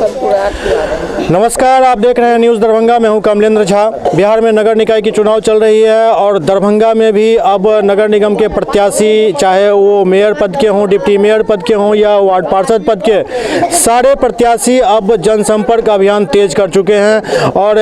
नमस्कार, आप देख रहे हैं न्यूज़ दरभंगा। मैं हूं कमलेंद्र झा। बिहार में नगर निकाय की चुनाव चल रही है और दरभंगा में भी अब नगर निगम के प्रत्याशी, चाहे वो मेयर पद के हों, डिप्टी मेयर पद के हों या वार्ड पार्षद पद के, सारे प्रत्याशी अब जनसंपर्क अभियान तेज कर चुके हैं। और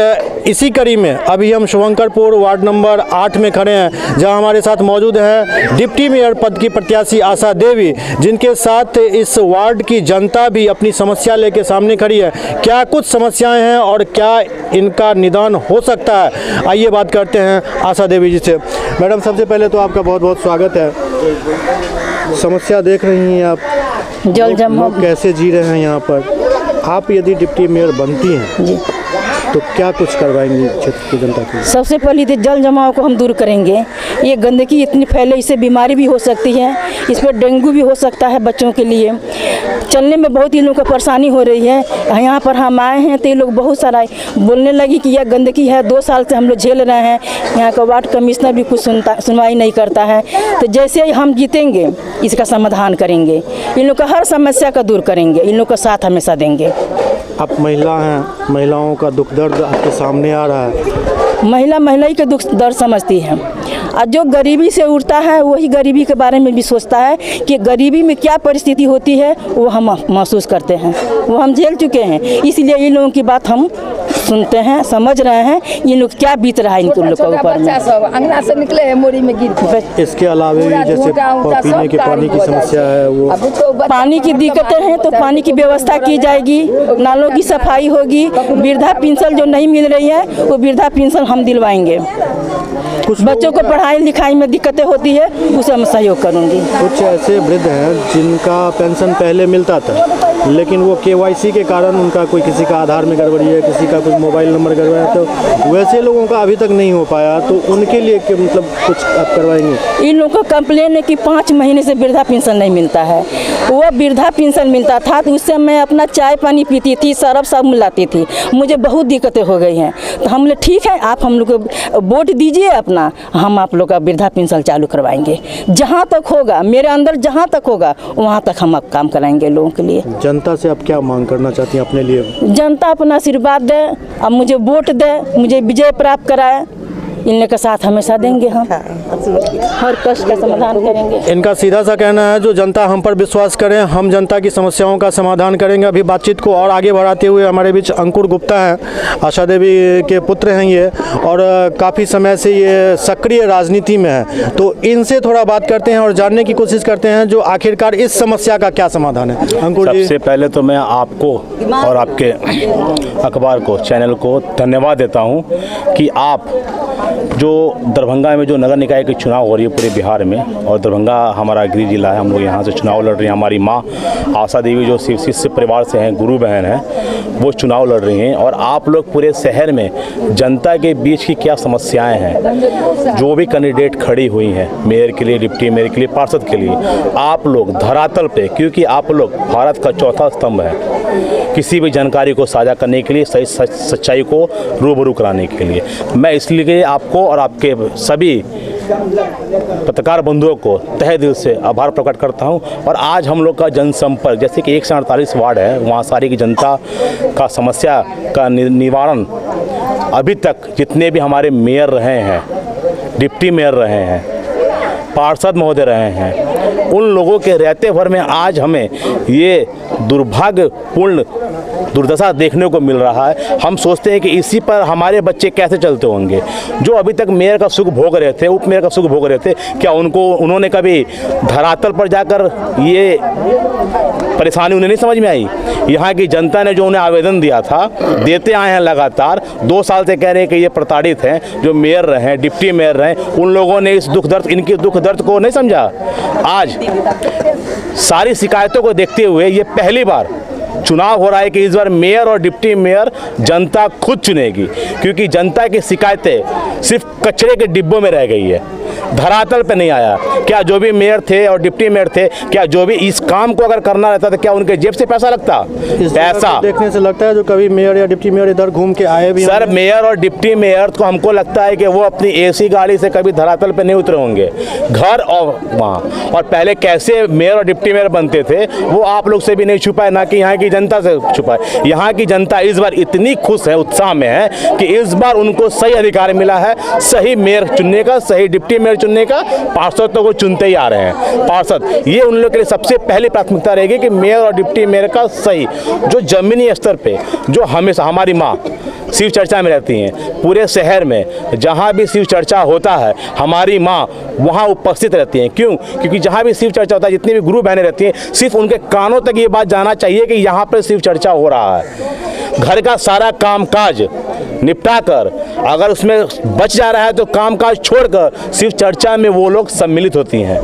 इसी कड़ी में अभी हम शुभंकरपुर वार्ड नंबर 8 में खड़े हैं, जहाँ हमारे साथ मौजूद है डिप्टी मेयर पद की प्रत्याशी आशा देवी, जिनके साथ इस वार्ड की जनता भी अपनी समस्या लेके सामने खड़ी है। क्या कुछ समस्याएं हैं और क्या इनका निदान हो सकता है, आइए बात करते हैं आशा देवी जी से। मैडम, सबसे पहले तो आपका बहुत बहुत स्वागत है। समस्या देख रही हैं आप, जल जमाव कैसे जी रहे हैं यहाँ पर। आप यदि डिप्टी मेयर बनती हैं जी, तो क्या कुछ करवाएंगी क्षेत्र की जनता के लिए? सबसे पहले तो जल जमाव को हम दूर करेंगे। ये गंदगी इतनी फैले, इससे बीमारी भी हो सकती है, इस पर डेंगू भी हो सकता है बच्चों के लिए। चलने में बहुत ही लोगों को परेशानी हो रही है। यहाँ पर हम आए हैं तो ये लोग बहुत सारा बोलने लगी कि यह गंदगी है, 2 साल से हम लोग झेल रहे हैं। यहाँ का वार्ड कमिश्नर भी कुछ सुनवाई नहीं करता है। तो जैसे हम जीतेंगे इसका समाधान करेंगे, इन लोग का हर समस्या का दूर करेंगे, इन लोग का साथ हमेशा देंगे। आप महिला हैं, महिलाओं का दुख दर्द आपके सामने आ रहा है। महिला ही के दुख दर्द समझती है, और जो गरीबी से उठता है वही गरीबी के बारे में भी सोचता है कि गरीबी में क्या परिस्थिति होती है, वो हम महसूस करते हैं, वो हम झेल चुके हैं। इसलिए इन लोगों की बात हम सुनते हैं, समझ रहे हैं ये लोग क्या बीत रहा है इनको लोग के ऊपर में। अंगना से निकले हैं मोरी में गिर। इसके अलावा भी जैसे पीने के पानी की समस्या है, वो पानी की दिक्कतें हैं तो पानी की व्यवस्था की जाएगी, नालों की सफाई होगी। वृद्धा पेंशन जो नहीं मिल रही है वो वृद्धा पेंशन हम दिलवाएंगे। बच्चों को पढ़ाई लिखाई में दिक्कतें होती है, उसे हम सहयोग करूँगी। कुछ ऐसे वृद्ध हैं जिनका पेंशन पहले मिलता था, लेकिन वो KYC के कारण उनका कोई, किसी का आधार में गड़बड़ी है, किसी का कुछ मोबाइल नंबर गड़बड़ा है, तो वैसे लोगों का अभी तक नहीं हो पाया। तो उनके लिए मतलब कुछ आप करवाएंगे? इन लोगों का कंप्लेन है कि 5 महीने से वृद्धा पेंशन नहीं मिलता है। वो वृद्धा पेंशन मिलता था तो उससे मैं अपना चाय पानी पीती थी, सरफ सब मिलाती थी, मुझे बहुत दिक्कतें हो गई हैं। तो हम लोग ठीक है, आप हम लोग को वोट दीजिए अपना, हम आप लोग का वृद्धा पेंशन चालू करवाएंगे। जहाँ तक होगा, मेरे अंदर जहाँ तक होगा वहाँ तक हम आप काम कराएंगे लोगों के लिए। जनता से आप क्या मांग करना चाहती हैं अपने लिए? जनता अपना आशीर्वाद दे, अब मुझे वोट दे, मुझे विजय प्राप्त कराए, इनके का साथ हमेशा देंगे। हम हर कष्ट का समाधान करेंगे। इनका सीधा सा कहना है, जो जनता हम पर विश्वास करें, हम जनता की समस्याओं का समाधान करेंगे। अभी बातचीत को और आगे बढ़ाते हुए हमारे बीच अंकुर गुप्ता हैं, आशा देवी के पुत्र हैं ये, और काफ़ी समय से ये सक्रिय राजनीति में है। तो इनसे थोड़ा बात करते हैं और जानने की कोशिश करते हैं जो आखिरकार इस समस्या का क्या समाधान है। अंकुर जी, सबसे पहले तो मैं आपको और आपके अखबार को, चैनल को धन्यवाद देता हूँ कि आप जो दरभंगा में जो नगर निकाय की चुनाव हो रही है पूरे बिहार में, और दरभंगा हमारा गृह जिला है, हम लोग यहाँ से चुनाव लड़ रहे हैं। हमारी माँ आशा देवी जो शिष्य परिवार से हैं, गुरु बहन हैं, वो चुनाव लड़ रही हैं। और आप लोग पूरे शहर में जनता के बीच की क्या समस्याएं हैं, जो भी कैंडिडेट खड़ी हुई हैं मेयर के लिए, डिप्टी मेयर के लिए, पार्षद के लिए, आप लोग धरातल पे, क्योंकि आप लोग भारत का चौथा स्तंभ है, किसी भी जानकारी को साझा करने के लिए, सही सच्चाई को रूबरू कराने के लिए, मैं इसलिए आपको और आपके सभी पत्रकार बंधुओं को तहे दिल से आभार प्रकट करता हूं। और आज हम लोग का जनसंपर्क, जैसे कि 148 वार्ड है, वहाँ सारी की जनता का समस्या का निवारण अभी तक जितने भी हमारे मेयर रहे हैं, डिप्टी मेयर रहे हैं, पार्षद महोदय रहे हैं, उन लोगों के रहते भर में आज हमें ये दुर्भाग्यपूर्ण दुर्दशा देखने को मिल रहा है। हम सोचते हैं कि इसी पर हमारे बच्चे कैसे चलते होंगे। जो अभी तक मेयर का सुख भोग रहे थे, उप मेयर का सुख भोग रहे थे, क्या उन्होंने कभी धरातल पर जाकर ये परेशानी उन्हें नहीं समझ में आई? यहाँ की जनता ने जो उन्हें आवेदन दिया था, देते आए हैं लगातार, 2 साल से कह रहे हैं कि ये प्रताड़ित हैं, जो मेयर रहे, डिप्टी मेयर रहे, उन लोगों ने इस इनके दुख दर्द को नहीं समझा। आज सारी शिकायतों को देखते हुए ये पहली बार चुनाव हो रहा है कि इस बार मेयर और डिप्टी मेयर जनता खुद चुनेगी, क्योंकि जनता की शिकायतें सिर्फ कचरे के डिब्बों में रह गई है, धरातल पे नहीं आया। क्या जो भी मेयर थे और डिप्टी मेयर थे, क्या जो भी इस काम को अगर करना रहता तो क्या उनके जेब से पैसा लगता? पैसा देखने से लगता है जो कभी मेयर या डिप्टी मेयर इधर घूम के आए भी। सर, मेयर और डिप्टी मेयर को हमको लगता है कि वो अपनी AC गाड़ी से कभी धरातल पे नहीं उतरे होंगे, घर और वहाँ। और पहले कैसे मेयर और डिप्टी मेयर बनते थे वो आप लोग से भी नहीं छुपा है, ना कि यहाँ की जनता से छुपा है। यहाँ की जनता इस बार इतनी खुश है, उत्साह में है कि इस बार उनको सही अधिकार मिला है, सही मेयर चुनने का, सही डिप्टी मेयर चुनने का। पार्षद तो वो चुनते ही आ रहे हैं। पार्षद ये उन लोगों के लिए सबसे पहली प्राथमिकता रहेगी कि मेयर और डिप्टी मेयर का सही, जो जमीनी स्तर पे, जो हमेशा हमारी माँ शिव चर्चा में रहती हैं, पूरे शहर में जहाँ भी शिव चर्चा होता है हमारी माँ वहाँ उपस्थित रहती हैं। क्यों? क्योंकि जहाँ भी शिव चर्चा होता है, जितनी भी गुरु बहनें रहती हैं, सिर्फ उनके कानों तक ये बात जाना चाहिए कि यहाँ पर शिव चर्चा हो रहा है। घर का सारा कामकाज निपटा कर अगर उसमें बच जा रहा है तो कामकाज छोड़कर शिव चर्चा में वो लोग सम्मिलित होती हैं।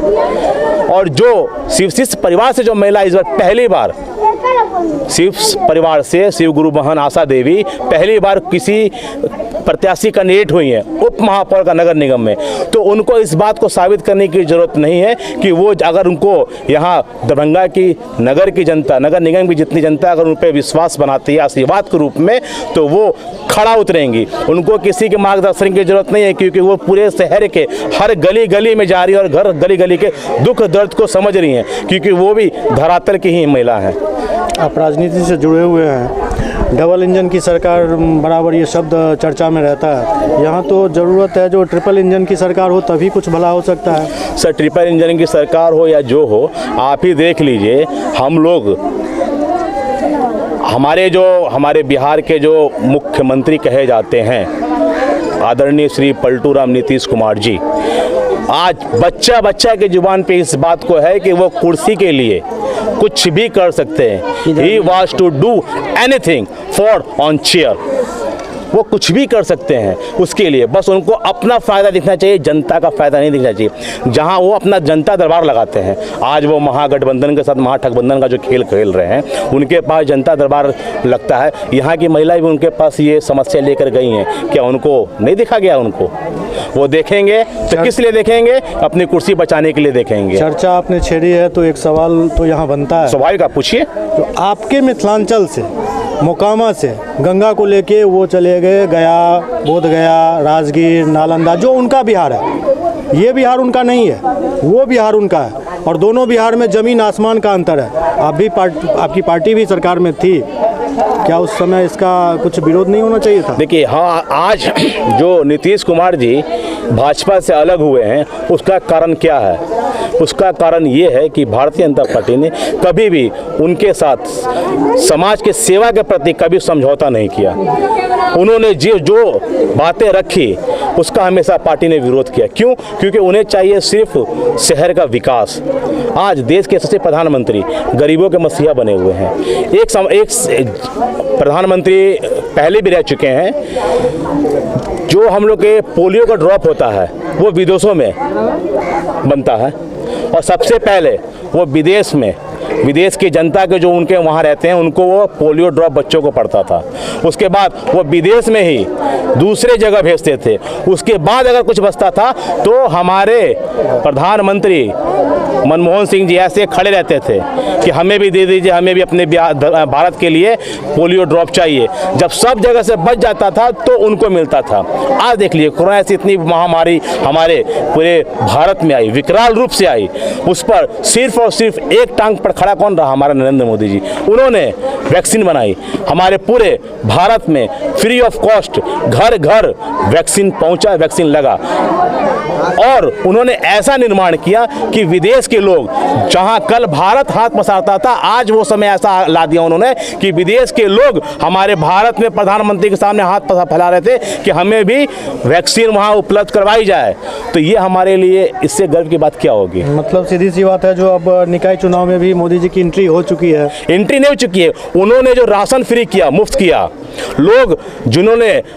और जो शिव शिष्य परिवार से जो महिला इस बार पहली बार शिव परिवार से, शिव गुरु बहन आशा देवी पहली बार किसी प्रत्याशी कैंडिडेट हुई हैं उप महापौर का नगर निगम में, तो उनको इस बात को साबित करने की जरूरत नहीं है कि वो अगर उनको यहाँ दरभंगा की नगर की जनता, नगर निगम की जितनी जनता अगर उन पर विश्वास बनाती है आशीर्वाद के रूप में, तो वो खड़ा उतरेंगी। उनको किसी के मार्गदर्शन की जरूरत नहीं है, क्योंकि वो पूरे शहर के हर गली गली में जा रही है और घर गली गली के दुख दर्द को समझ रही हैं, क्योंकि वो भी धरातल की ही महिला हैं। आप राजनीति से जुड़े हुए हैं, डबल इंजन की सरकार बराबर ये शब्द चर्चा में रहता है। यहाँ तो ज़रूरत है जो ट्रिपल इंजन की सरकार हो तभी कुछ भला हो सकता है। सर, ट्रिपल इंजन की सरकार हो या जो हो, आप ही देख लीजिए, हम लोग हमारे बिहार के जो मुख्यमंत्री कहे जाते हैं आदरणीय श्री पलटू राम नीतीश कुमार जी, आज बच्चा बच्चा के जुबान पे इस बात को है कि वो कुर्सी के लिए कुछ भी कर सकते हैं। He was to do anything for on chair। वो कुछ भी कर सकते हैं उसके लिए, बस उनको अपना फ़ायदा दिखना चाहिए, जनता का फ़ायदा नहीं दिखना चाहिए। जहां वो अपना जनता दरबार लगाते हैं, आज वो महागठबंधन के साथ महाठगबंधन का जो खेल खेल रहे हैं, उनके पास जनता दरबार लगता है। यहाँ की महिलाएं भी उनके पास ये समस्या लेकर गई हैं, क्या उनको नहीं दिखा गया? उनको वो देखेंगे तो किस लिए देखेंगे? अपनी कुर्सी बचाने के लिए देखेंगे। चर्चा आपने छेड़ी है तो एक सवाल तो यहाँ बनता है, स्वाभाविक, आप पूछिए। तो आपके मिथिलांचल से, मोकामा से गंगा को लेके वो चले गए गया, बोध गया, राजगीर, नालंदा, जो उनका बिहार है। ये बिहार उनका नहीं है, वो बिहार उनका है, और दोनों बिहार में ज़मीन आसमान का अंतर है। आपकी पार्टी भी सरकार में थी, क्या उस समय इसका कुछ विरोध नहीं होना चाहिए था? देखिए, हाँ, आज जो नीतीश कुमार जी भाजपा से अलग हुए हैं उसका कारण क्या है? उसका कारण ये है कि भारतीय जनता पार्टी ने कभी भी उनके साथ समाज के सेवा के प्रति कभी समझौता नहीं किया। उन्होंने जो बातें रखी उसका हमेशा पार्टी ने विरोध किया। क्यों? क्योंकि उन्हें चाहिए सिर्फ शहर का विकास। आज देश के सबसे प्रधानमंत्री गरीबों के मसीहा बने हुए हैं। एक प्रधानमंत्री पहले भी रह चुके हैं। जो हम लोग के पोलियो का ड्रॉप होता है वो विदेशों में बनता है, और सबसे पहले वो विदेश की जनता के जो उनके वहाँ रहते हैं उनको वो पोलियो ड्रॉप बच्चों को पड़ता था। उसके बाद वो विदेश में ही दूसरे जगह भेजते थे। उसके बाद अगर कुछ बचता था तो हमारे प्रधानमंत्री मनमोहन सिंह जी ऐसे खड़े रहते थे कि हमें भी दे दीजिए, हमें भी अपने भारत के लिए पोलियो ड्रॉप चाहिए। जब सब जगह से बच जाता था तो उनको मिलता था। आज देख लीजिए, कोरोना ऐसी इतनी महामारी हमारे पूरे भारत में आई, विकराल रूप से आई, उस पर सिर्फ और सिर्फ एक टांग पर खड़ा कौन रहा? हमारा नरेंद्र मोदी जी। उन्होंने वैक्सीन बनाई, हमारे पूरे भारत में फ्री ऑफ कॉस्ट घर घर वैक्सीन पहुंचा, वैक्सीन लगा, और उन्होंने ऐसा निर्माण किया कि विदेश के लोग, जहां कल भारत हाथ पसारता था, आज वो समय ऐसा ला दिया उन्होंने कि विदेश के लोग हमारे भारत में प्रधानमंत्री के सामने हाथ फैला रहे थे कि हमें भी वैक्सीन वहां उपलब्ध करवाई जाए। तो ये हमारे लिए इससे गर्व की बात क्या होगी? मतलब सीधी सी बात है, जो अब निकाय चुनाव में भी मोदी जी की एंट्री हो चुकी है। एंट्री नहीं हो चुकी है, उन्होंने जो राशन फ्री किया, मुफ्त किया, लोग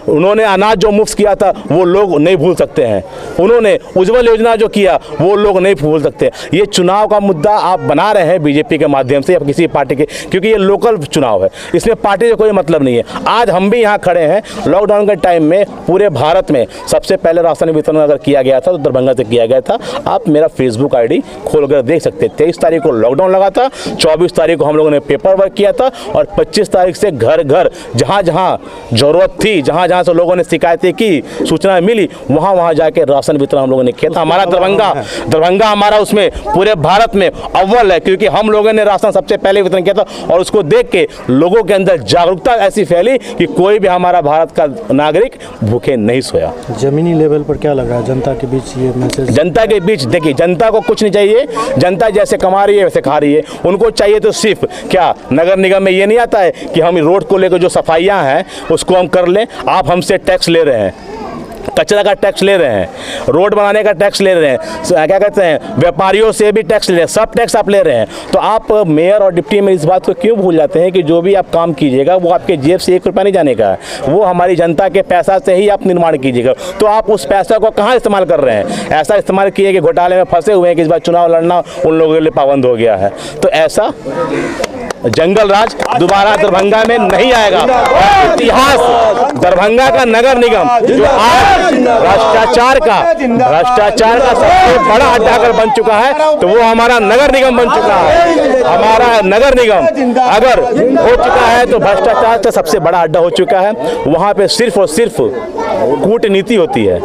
उन्होंने अनाज जो मुफ्त किया था वो लोग नहीं भूल सकते हैं। उन्होंने उज्ज्वल योजना जो किया वो लोग नहीं भूल सकते। ये चुनाव का मुद्दा आप बना रहे हैं बीजेपी के माध्यम से या किसी पार्टी के, क्योंकि ये लोकल चुनाव है, इसमें पार्टी से कोई मतलब नहीं है। आज हम भी यहाँ खड़े हैं, लॉकडाउन के टाइम में पूरे भारत में सबसे पहले राशन वितरण अगर किया गया था तो दरभंगा से किया गया था। आप मेरा फेसबुक ID खोल कर देख सकते हैं। 23 तारीख को लॉकडाउन लगा था, 24 तारीख को हम लोगों ने पेपर वर्क किया था, और 25 तारीख से घर घर जहाँ जहाँ ज़रूरत थी, जहाँ जहाँ से लोगों ने शिकायतें की, सूचना मिली, वहाँ वहाँ जाके राशन वितरण हम लोगों ने किया था। हमारा दरभंगा हमारा उसमें पूरे भारत में अव्वल है, क्योंकि हम लोगों ने राशन सबसे पहले वितरण किया था। और उसको देख के लोगों के अंदर जागरूकता ऐसी फैली कि कोई भी हमारा भारत का नागरिक भूखे नहीं सोया। जमीनी लेवल पर क्या लग रहा है जनता के बीच ये मैसेज? जनता के बीच देखिए, जनता को कुछ नहीं चाहिए, जनता जैसे कमा रही है वैसे खा रही है। उनको चाहिए तो सिर्फ क्या, नगर निगम में ये नहीं आता है कि हम रोड को लेकर जो सफाइयाँ हैं उसको हम कर लें। आप हमसे टैक्स ले रहे हैं, कचरा का टैक्स ले रहे हैं, रोड बनाने का टैक्स ले रहे हैं, क्या कहते हैं, व्यापारियों से भी टैक्स ले रहे हैं, सब टैक्स आप ले रहे हैं। तो आप मेयर और डिप्टी मेयर इस बात को क्यों भूल जाते हैं कि जो भी आप काम कीजिएगा वो आपके जेब से 1 रुपया नहीं जाने का है, वो हमारी जनता के पैसा से ही आप निर्माण कीजिएगा। तो आप उस पैसा को कहाँ इस्तेमाल कर रहे हैं? ऐसा इस्तेमाल किए कि घोटाले में फंसे हुए हैं कि इस बार चुनाव लड़ना उन लोगों के लिए पाबंद हो गया है। तो ऐसा जंगल राज दोबारा दरभंगा में नहीं आएगा। इतिहास दरभंगा का नगर निगम जो आज भ्रष्टाचार का सबसे बड़ा अड्डा अगर बन चुका है तो वो हमारा नगर निगम बन चुका है। हमारा नगर निगम अगर हो चुका है तो भ्रष्टाचार का सबसे बड़ा अड्डा हो चुका है। वहाँ पे सिर्फ और सिर्फ कूटनीति होती है,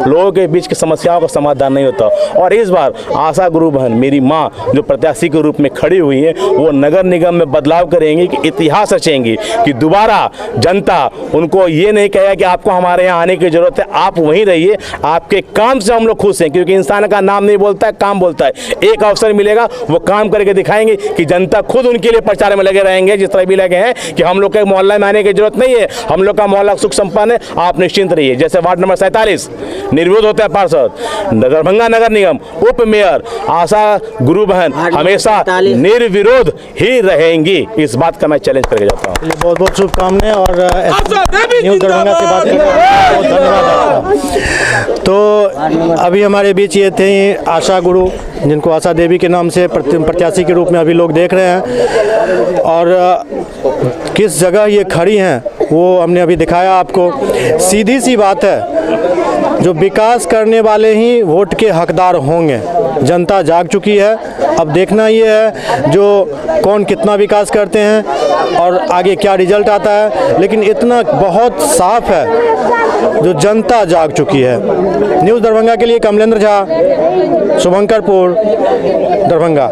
लोगों के बीच की समस्याओं का समाधान नहीं होता। और इस बार आशा गुरु बहन मेरी माँ जो प्रत्याशी के रूप में खड़ी हुई है, वो नगर निगम में बदलाव करेंगी कि इतिहास रचेंगी कि दोबारा जनता उनको ये नहीं कहेगा कि आपको हमारे यहाँ आने की जरूरत है, आप वहीं रहिए, आपके काम से हम लोग खुश हैं। क्योंकि इंसान का नाम नहीं बोलता है, काम बोलता है। एक अवसर मिलेगा वो काम करके दिखाएंगे कि जनता खुद उनके लिए प्रचार में लगे रहेंगे। जिस तरह भी लगे हैं कि हम लोग के मोहल्ला में आने की जरूरत नहीं है, हम लोग का मोहल्ला सुख संपन्न है, आप निश्चिंत रहिए। जैसे वार्ड नंबर 47 निर्विरोध होता है पार्षद, दरभंगा नगर निगम उप मेयर आशा गुरु बहन हमेशा निर्विरोध ही रहेंगी। इस बात का मैं चैलेंज करके जाता हूँ। बहुत बहुत शुभकामनाएं और न्यूज़ दरभंगा से बात करने के लिए बहुत धन्यवाद आपका। तो अभी हमारे बीच ये थे आशा गुरु, जिनको आशा देवी के नाम से प्रत्याशी के रूप में अभी लोग देख रहे हैं। और किस जगह ये खड़ी हैं वो हमने अभी दिखाया आपको। सीधी सी बात है, जो विकास करने वाले ही वोट के हकदार होंगे। जनता जाग चुकी है, अब देखना ये है जो कौन कितना विकास करते हैं और आगे क्या रिजल्ट आता है। लेकिन इतना बहुत साफ है जो जनता जाग चुकी है। न्यूज़ दरभंगा के लिए कमलेंद्र झा, शुभंकरपुर, दरभंगा।